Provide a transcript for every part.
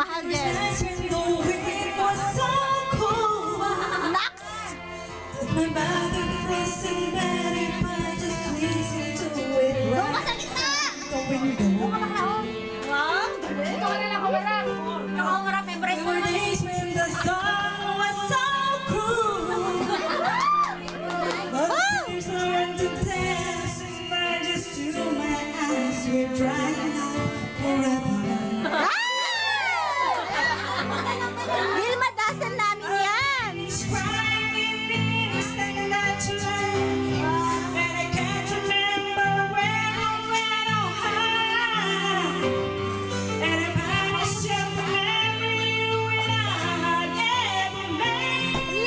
Mahal din. Nax! Doon ka sa gitna! Doon ka makaon. Wow, galing. Ikaw na lang humarap. Ikaw humarap, memorize mo naman. Vilma, dasan namin yan.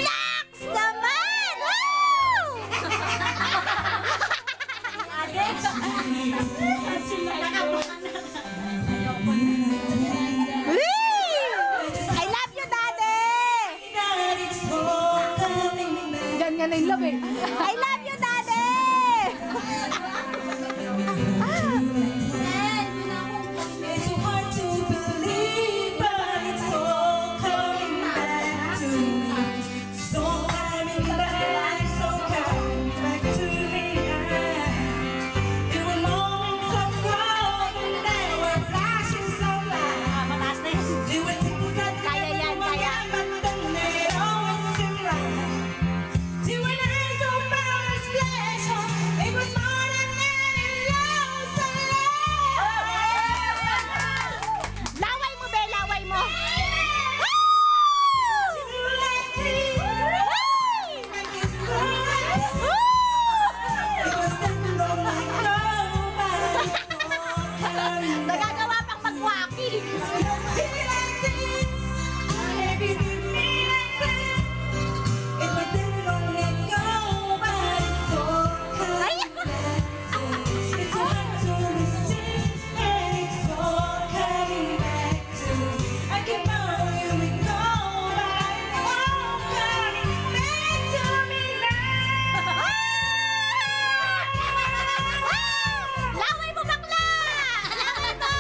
Lax naman! I love you, Daddy! Ganyan na yung love eh. I love you, Daddy! It's so hard to believe, but it's all coming back to me. So coming back to me now. There were moments of gold, and there were flashes of light. There were things that Kaya yan, kaya. but then they always seem right. There were nights of boundless pleasure. It was more than any love, so Laway mo, Be, laway mo. Nagagawa pang mag-waki. Laway mo, bakla! Laway mo!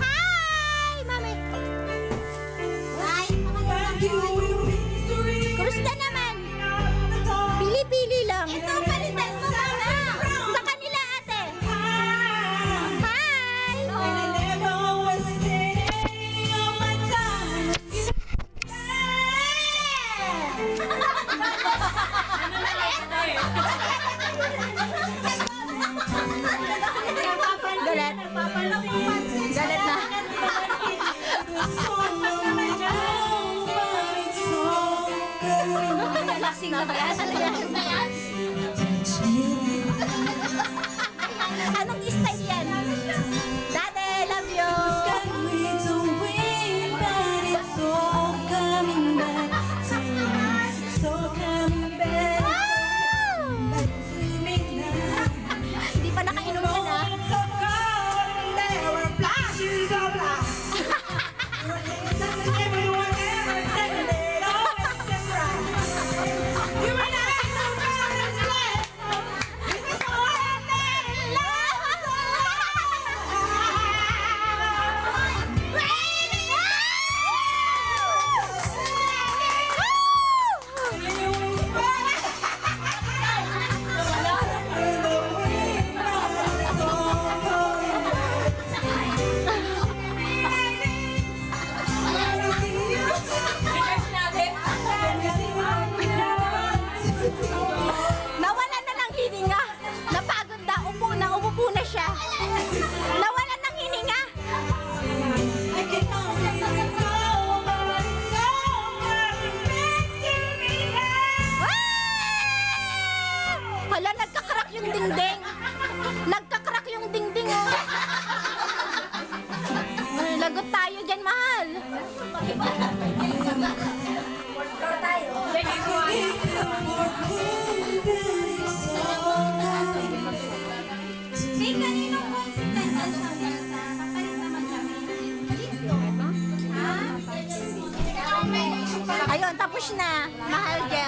Hi, mami. Kumusta naman? Pili-pili lang. Ito, palitan mo sana. Sa kanila, ate. Hi! Galit. Galit na. Lasing na ba yan? Anong style yan? Daddy, love you! Hindi pa nakainom ka na. Nawalan na ng hininga. Napagod na. Umupo na siya. Nawalan ng hininga. Hala, nagkakrak yung dingding. Nagkakrak yung dingding, oh. Ay, lagot tayo dyan, mahal. Ayun, tapos na. Mahal dyan.